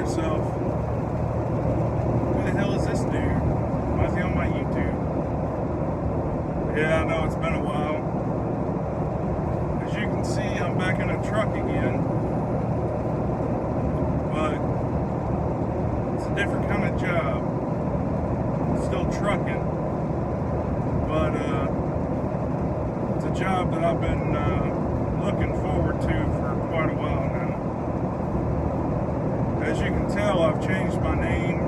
yourself, who the hell is this dude? Why is he on my YouTube? Yeah, I know it's been a while. As you can see, I'm back in a truck again. But it's a different kind of job. It's still trucking. But it's a job that I've been looking forward to for quite a while now. As you can tell, I've changed my name.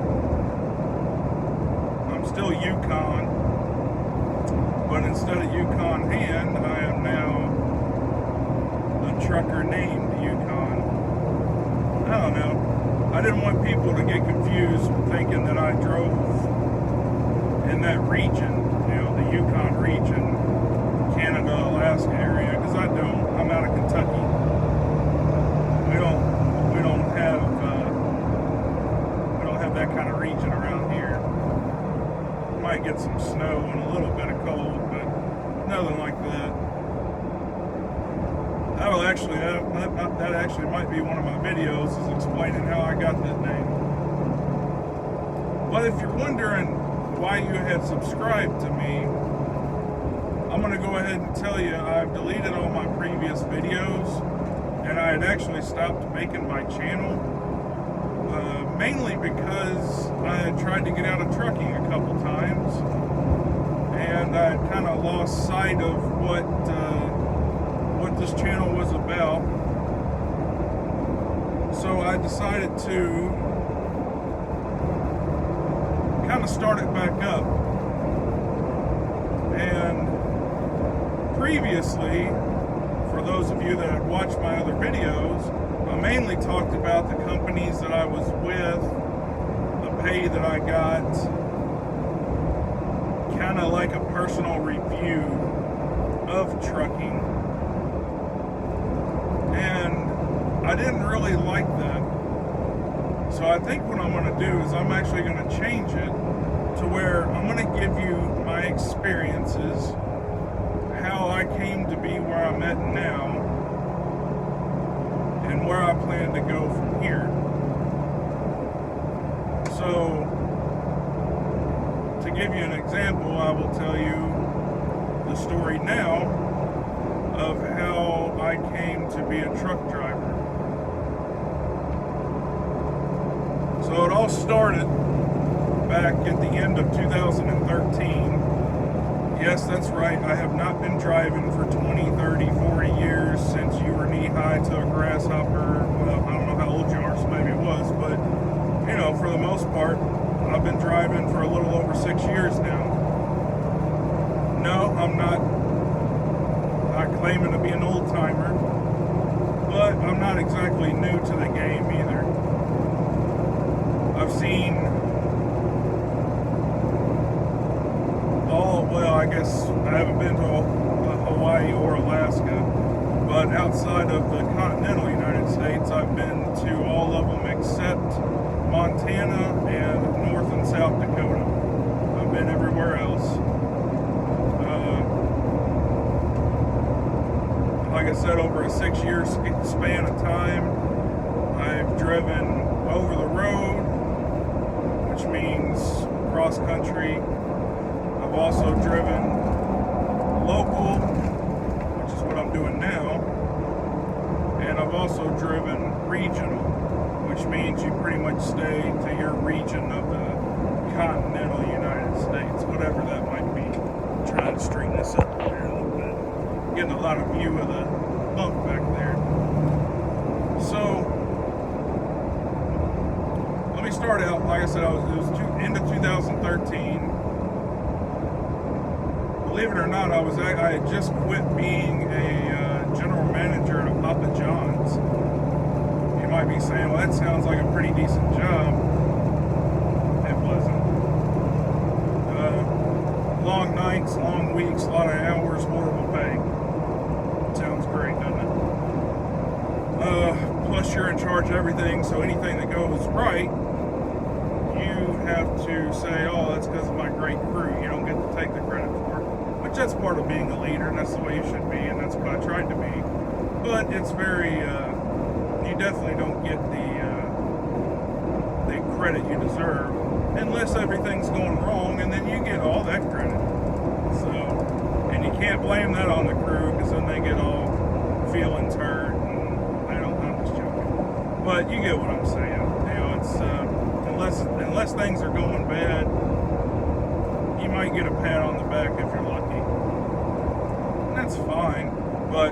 I'm still Yukon, but instead of Yukon Hand, I am now a trucker named Yukon. I don't know. I didn't want people to get confused thinking that I drove in that region, the Yukon region, Canada, Alaska area, because I don't. I'm out of Kentucky. We don't have that kind of region around here. Might get some snow and a little bit of cold, but nothing like that. That actually might be one of my videos, is explaining how I got that name. But if you're wondering why you had subscribed to me, I'm going to go ahead and tell you I've deleted all my previous videos, and I had actually stopped making my channel, mainly because I had tried to get out of trucking a couple times, and I had kind of lost sight of what this channel was about. So I decided to kind of start it back up. And previously, for those of you that had watched my other videos, I mainly talked about the companies that I was with, the pay that I got, kind of like a personal review of trucking. And I didn't really like that. So I think what I'm going to do is I'm actually going to change it to where I'm going to give you my experiences, how I came to be where I'm at now, and where I plan to go from here. So, to give you an example, I will tell you the story now of how I came to be a truck driver. So it all started back at the end of 2013. Yes, that's right. I have not been driving for 20, 30, 40 years since you were knee-high to a grasshopper. Well, I don't know how old you are, so maybe it was, but, for the most part, I've been driving for a little over 6 years now. No, I'm not claiming to be an old-timer, but I'm not exactly new to the game either. I've seen I guess I haven't been to Hawaii or Alaska, but outside of the continental United States, I've been to all of them except Montana and North and South Dakota. I've been everywhere else. Like I said, over a 6-year span of time, I've driven over the road, which means cross country. I've also driven local, which is what I'm doing now, and I've also driven regional, which means you pretty much stay to your region of the continental United States, whatever that might be. I'm trying to straighten this up here a little bit. Getting a lot of view of the bump back there. So, let me start out, like I said, it was end of 2013. Believe it or not, I had just quit being a general manager at a Papa John's. You might be saying, well, that sounds like a pretty decent job. It wasn't. Long nights, long weeks, a lot of hours, horrible pay. Sounds great, doesn't it? Plus you're in charge of everything, so anything that goes right, you have to say, oh, that's because of my great crew. You don't get to take the credit for it. Which that's part of being a leader, and that's the way you should be, and that's what I tried to be. But it's very, you definitely don't get the the credit you deserve, unless everything's going wrong, and then you get all that credit. So, and you can't blame that on the crew, because then they get all feelings hurt, and I'm just joking. But you get what I'm saying. You know, it's unless things are going bad, you might get a pat on the back if you're lucky. And that's fine. But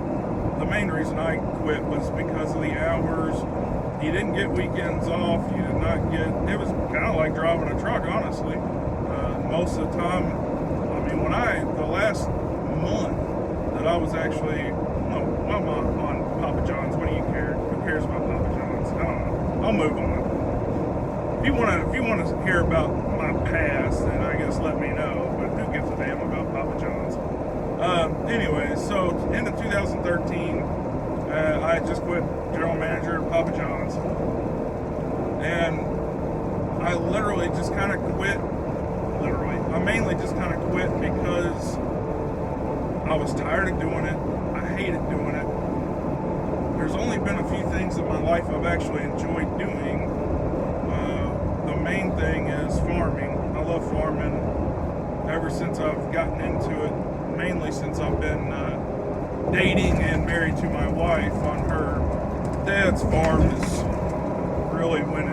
the main reason I quit was because of the hours. You didn't get weekends off. You did not get. It was kind of like driving a truck, honestly. Most of the time, I mean, the last month that I was actually, I'm on Papa John's. What do you care? Who cares about Papa John's? I don't know. I'll move on. If you want to hear about my past, then I guess let me know. But who gives a damn about Papa John's? Anyway, so end of 2013, I just quit general manager of Papa John's, and I literally just kind of quit. I mainly just kind of quit because I was tired of doing it. I hated doing it. There's only been a few things in my life I've actually enjoyed doing. The main thing is farming. I love farming ever since I've gotten into it, mainly since I've been dating and married to my wife. On her dad's farm is really when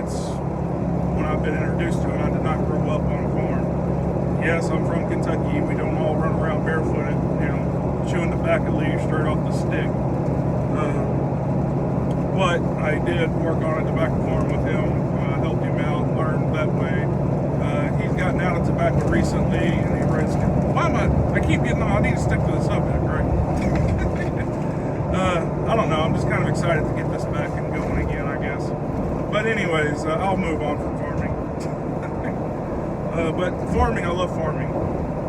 I've been introduced to it. I did not grow up on a farm. Yes, I'm from Kentucky. We don't all run around barefooted, chewing tobacco leaves straight off the stick. But I did work on a tobacco farm with him, helped him out, learned that way. He's gotten out of tobacco recently, and he writes, I keep getting on, I need to stick to the subject, right? I don't know, I'm just kind of excited to get this back and going again, I guess. But anyways, I'll move on from farming. But farming, I love farming.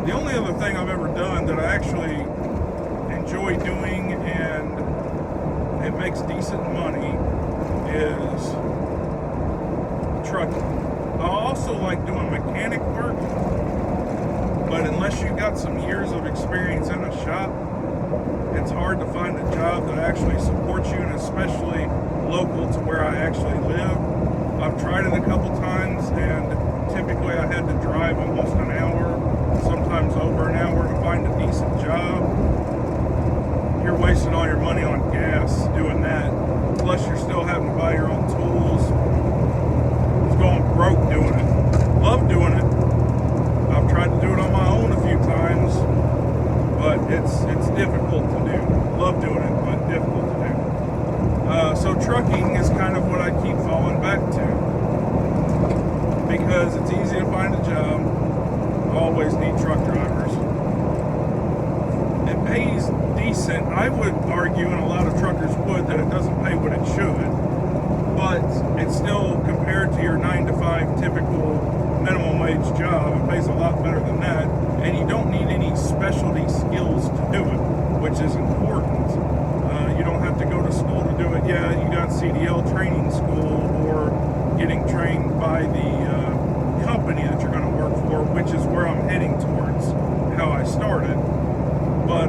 The only other thing I've ever done that I actually enjoy doing and it makes decent money is trucking. I also like doing mechanic work, but unless you've got some years of experience in a shop, it's hard to find a job that actually supports you, and especially local to where I actually live. I've tried it a couple times, and typically I had to drive almost an hour, sometimes over an hour to find a decent job. You're wasting all your money on gas doing that. Plus you're still having to buy your own tools. It's going broke doing it. Love doing it. I've tried to do it on my own a few times, but it's difficult to do. Love doing it, but difficult to do. So trucking is kind of what I keep falling back to, because it's easy to find a job. I always need truck drivers. It pays decent. I would argue, and a lot of truckers would, that it doesn't pay what it should, but it's still, compared to your 9-to-5 typical minimum wage job, it pays a lot better than that, and you don't need any specialty skills to do it, which is important. You don't have to go to school to do it. Yeah, you got CDL training school, or getting trained by the company that you're going to work for, which is where I'm heading towards, how I started. But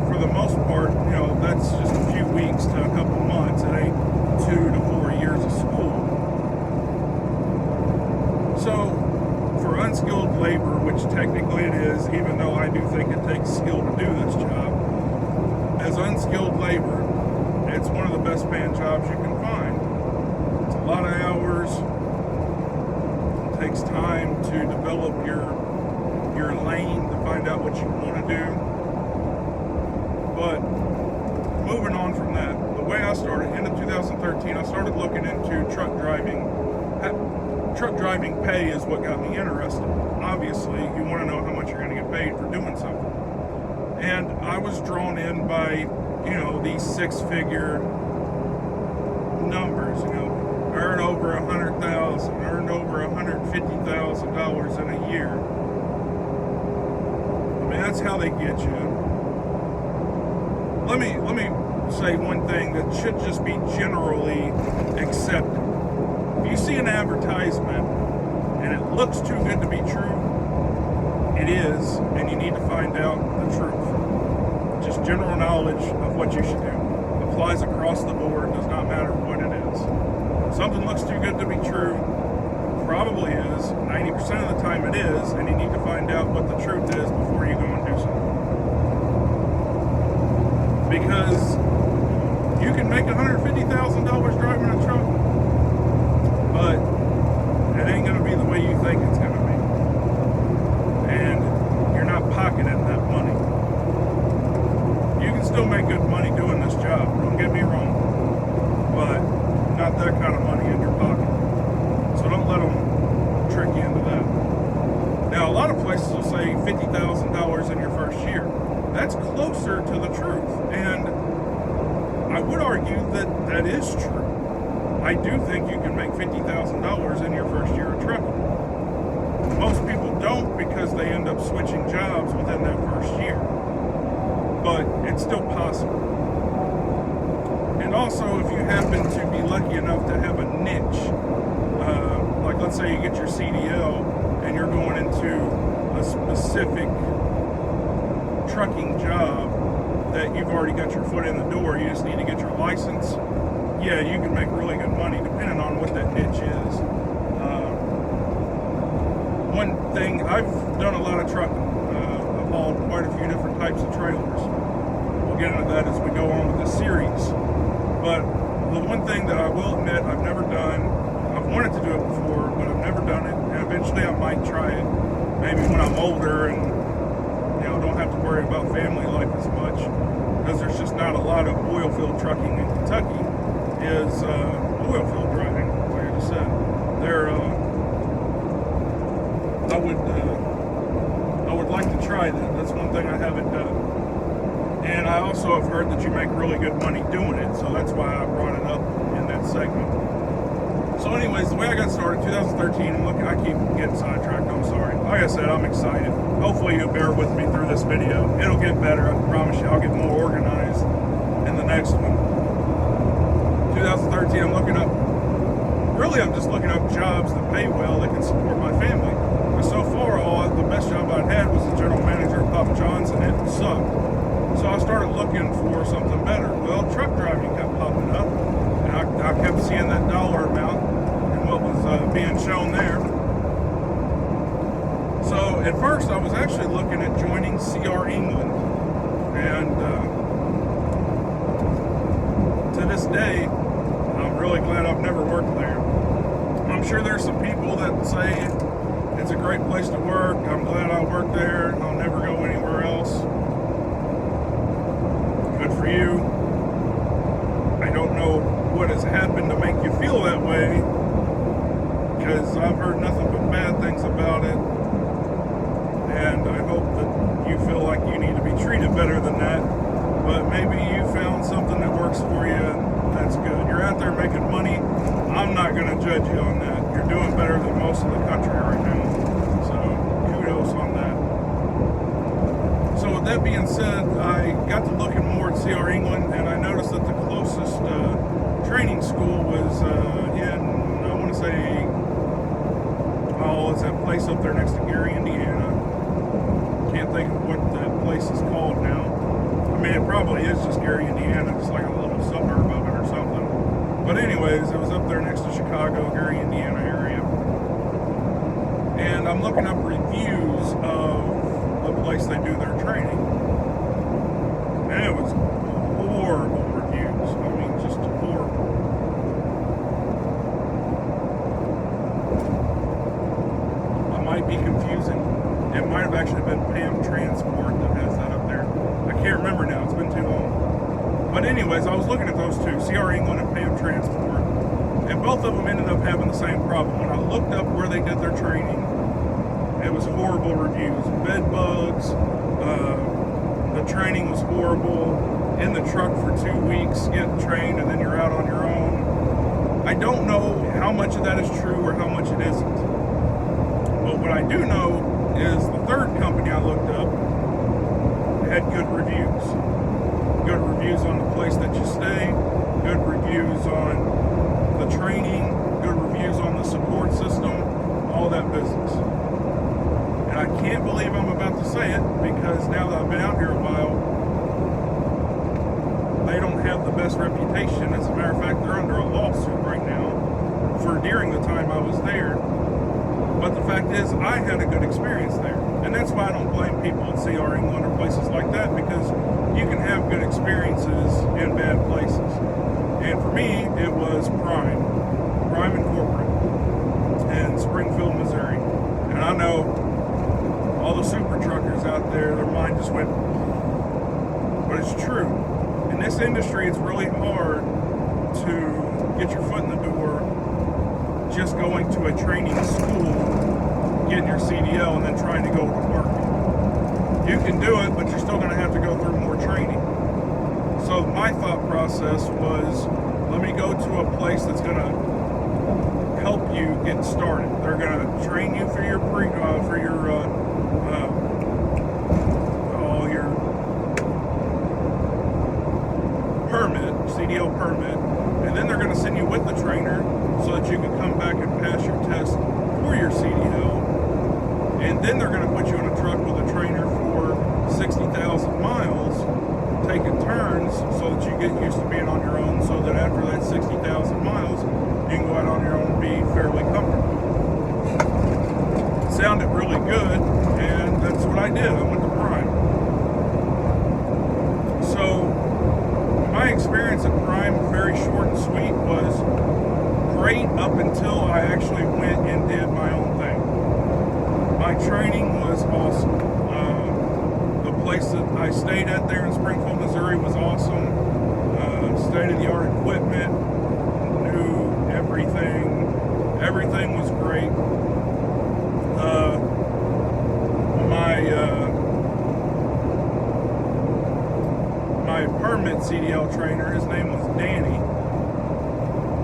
for the most part, that's just a few weeks to a couple months. It ain't 2 to 4 years of school. So for unskilled labor, which technically it is, even though I do think it takes skill to do this job, as unskilled labor, it's one of the best paying jobs you can find. It's a lot of hours. It takes time to develop your lane, to find out what you want to do. But moving on from that, the way I started, end of 2013, I started looking into truck driving. Truck driving pay is what got me interested. Obviously, you want to know how much you're going to get paid for doing something. And I was drawn in by, these six-figure numbers, earn over $100,000, earn over $150,000 in a year. I mean, that's how they get you. Let me say one thing that should just be generally accepted. If you see an advertisement and it looks too good to be true, it is, and you need to find out the truth. Just general knowledge of what you should do. Applies across the board, does not matter what it is. If something looks too good to be true, probably is. 90% of the time it is, and you need to find out what the truth is before you go and do something. Because you can make $150,000 driving a truck, but it ain't going to be the way you think it's going to be. And you're not pocketing that money. You can still make good money doing this job, don't get me wrong, but not that kind of money in your pocket. So don't let them trick you into that. Now, a lot of places will say $50,000 in your first year. That's closer to the truth. And I would argue that that is true. I do think you can make $50,000 in your first year of trucking. Most people don't because they end up switching jobs within that first year. But it's still possible. And also, if you happen to be lucky enough to have a niche, like let's say you get your CDL and you're going into a specific trucking job that you've already got your foot in the door, you just need to get your license, yeah, you can make really good money depending on what that niche is. One thing, I've done a lot of trucking. I've hauled quite a few different types of trailers. We'll get into that as we go on with this series. But the one thing that I will admit I've never done, I've wanted to do it before, but I've never done it, and eventually I might try it, maybe when I'm older and don't have to worry about family life as much, because there's just not a lot of oil field trucking in Kentucky, is oil field driving, like I just said. I would like to try that. That's one thing I haven't done. And I also have heard that you make really good money doing it, so that's why I brought it up in that segment. So anyways, the way I got started, 2013, I keep getting sidetracked, I'm sorry. Like I said, I'm excited. Hopefully you'll bear with me through this video. It'll get better, I promise you. I'll get more organized in the next one. 2013, I'm just looking up jobs that pay well that can support my family. But so far, the best job I'd had was the general manager of Papa John's, and it sucked. So I started looking for something better. Well, truck driving kept popping up, and I kept seeing that dollar amount and what was being shown there. So at first I was actually looking at joining CR England, and to this day I'm really glad I've never worked there. I'm sure there's some people that say it's a great place to work, I'm glad I worked there, I'll never go anywhere else. Good for you. I don't know what has happened to make you feel that way, because I've heard nothing but bad things about it. And I hope that you feel like you need to be treated better than that. But maybe you found something that works for you, and that's good. You're out there making money. I'm not going to judge you on that. You're doing better than most of the country right now. So kudos on that. So with that being said, I got to looking more at CR England, and I noticed that the closest training school was in, I want to say, it's that place up there next to Gary, Indiana. Can't think of what that place is called now. I mean, it probably is just Gary, Indiana, just like a little suburb of it or something. But anyways, it was up there next to Chicago, Gary, Indiana area. And I'm looking up reviews of the place they do their training. And it was horrible reviews. I mean, just horrible. I might be confusing. It might have actually been Pam Transport that has that up there. I can't remember now, it's been too long. But anyways, I was looking at those two, CR England and Pam Transport, and both of them ended up having the same problem. When I looked up where they did their training, it was horrible reviews. Bed bugs, the training was horrible, in the truck for 2 weeks, getting trained, and then you're out on your own. I don't know how much of that is true or how much it isn't. But what I do know is the third company I looked up had good reviews. Good reviews on the place that you stay, good reviews on the training, good reviews on the support system, all that business. And I can't believe I'm about to say it, because now that I've been out here a while, they don't have the best reputation. As a matter of fact, they're under a lawsuit right now for during the time I was there, But the fact is, I had a good experience there. And that's why I don't blame people in CR England or places like that, because you can have good experiences in bad places. And for me, it was Prime and Corporate in Springfield, Missouri. And I know all the super truckers out there, their mind just went, but it's true. In this industry, it's really hard to get your foot in the door just going to a training school, getting your CDL, and then trying to go to work. You can do it, but you're still going to have to go through more training. So my thought process was, let me go to a place that's going to help you get started. They're going to train you for your permit, CDL permit, and then they're going to send you with the trainer so that you can come back and pass your test for your CDL. And then they're going to put you in a truck with a trainer for 60,000 miles, taking turns so that you get used to being on your own, so that after that 60,000 miles, you can go out on your own and be fairly comfortable. It sounded really good, and that's what I did. I went to Prime. So my experience at Prime, very short and sweet, was great up until I actually went and did my own thing. My training was awesome. The place that I stayed at there in Springfield, Missouri was awesome. State-of-the-art equipment, knew everything. Everything was great. My permit CDL trainer, his name was Danny.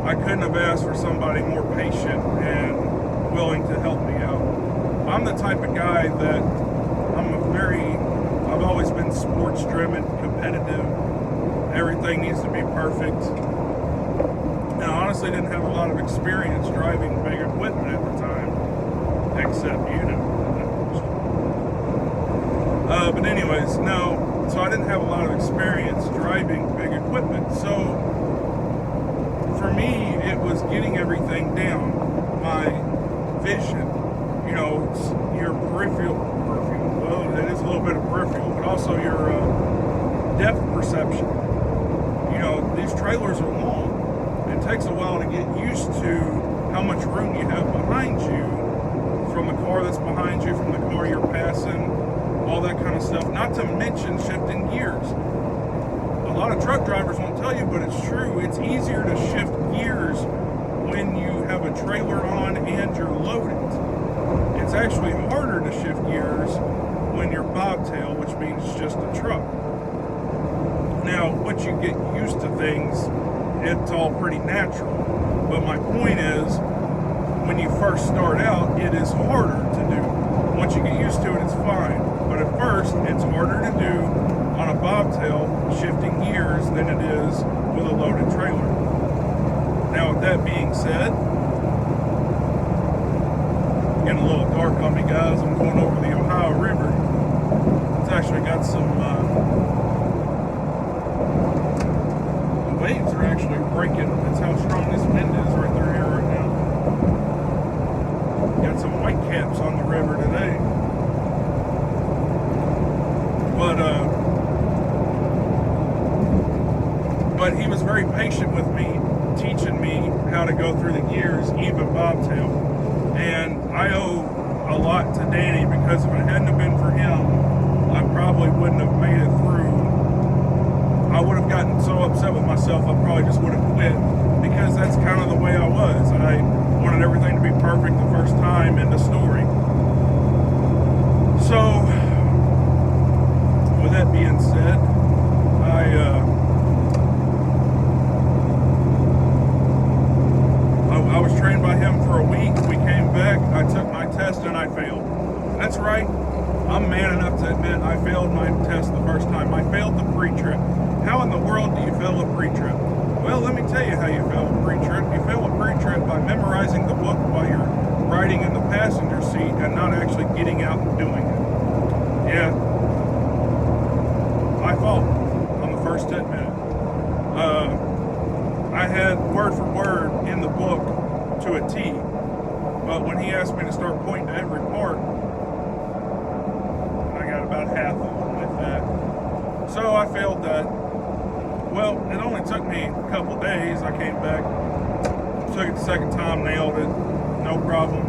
I couldn't have asked for somebody more patient and willing to help me out. I'm the type of guy that I've always been sports driven, competitive. Everything needs to be perfect. And I honestly didn't have a lot of experience driving big equipment at the time, except but anyways, no. So I didn't have a lot of experience driving big equipment. So for me, it was getting everything down. My vision, your peripheral, well, it is a little bit of peripheral, but also your depth perception. These trailers are long. It takes a while to get used to how much room you have behind you, from the car that's behind you, from the car you're passing, all that kind of stuff. Not to mention shifting gears. A lot of truck drivers won't tell you, but it's true. It's easier to shift gears when you have a trailer on and you're loaded. It's actually harder to shift gears when you're bobtail, which means just a truck. Now, once you get used to things, it's all pretty natural. But my point is, when you first start out, it is harder to do. Once you get used to it, it's fine. But at first, it's harder to do on a bobtail shifting gears than it is with a loaded trailer. Now, with that being said, getting a little dark on me, guys. I'm going over the Ohio River. It's actually got some, the waves are actually breaking. That's how strong this wind is right through here right now. Got some white caps on the river today. But he was very patient with me, teaching me how to go through the gears, even bobtail. And I owe a lot to Danny, because if it hadn't have been for him, I probably wouldn't have made it through. I would have gotten so upset with myself, I probably just would have quit, because that's kind of the way I was. I wanted everything to be perfect the first time in the story. So, with that being said, I was trained by him for a week. We came back, I took my test, and I failed. That's right. I'm man enough to admit I failed my test the first time. I failed the pre-trip. How in the world do you fail a pre-trip? Well, let me tell you how you fail a pre-trip. You fail a pre-trip by memorizing the book while you're riding in the passenger seat and not actually getting out and doing it. Yeah. My fault on the first 10 minutes. I had word for word in the book to a T, But when he asked me to start pointing to every part, I got about half of them with that. So I failed that. Well, it only took me a couple days. I came back, took it the second time, nailed it, no problem.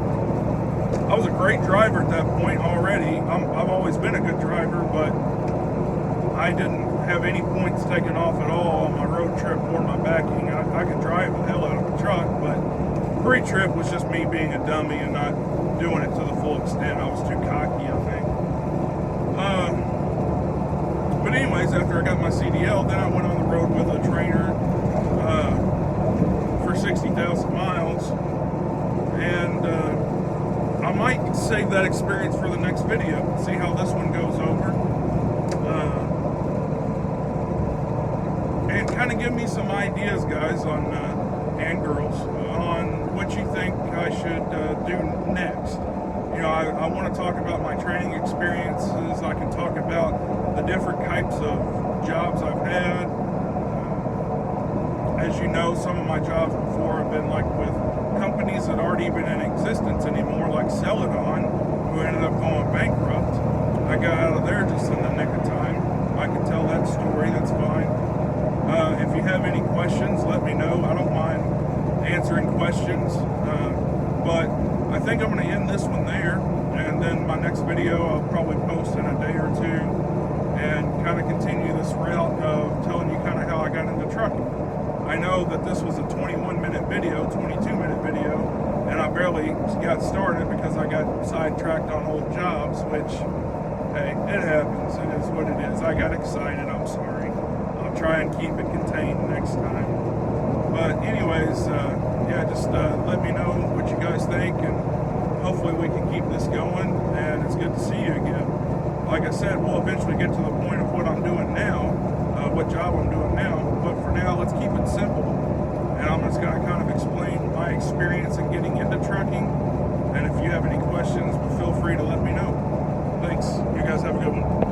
I was a great driver at that point already. I've always been a good driver, but I didn't have any points taken off at all on my road trip or my backing. I could drive the hell out of a truck, but pre-trip was just me being a dummy and not doing it to the full extent. I was too cocky, I think. But anyways, after I got my CDL, then I went on the road with a trainer for 60,000 miles. And I might save that experience for the next video, see how this one goes over. And kind of give me some ideas, guys, on and girls, on what you think I should do next. You know, I want to talk about my training experiences. I can talk about the different types of jobs I've had. As you know, some of my jobs before have been like with companies that aren't even in existence anymore, like Celadon, who ended up going bankrupt. I got out of there just in the nick of time. I can tell that story, that's fine. If you have any questions, let me know. I don't mind answering questions. But I think I'm going to end this one there. And then my next video I'll probably post in a day or two. And kind of continue this route of telling you kind of how I got into trucking. I know that this was a 21-minute video, 22-minute video. And I barely got started because I got sidetracked on old jobs, which, hey, it happens. It is what it is. I got excited. I'm sorry. I'll try and keep it contained next time. But anyways, yeah, just let me know what you guys think, and hopefully we can keep this going, and it's good to see you again. Like I said, we'll eventually get to the point of what I'm doing now, what job I'm doing now, but for now, let's keep it simple. And I'm just going to kind of explain my experience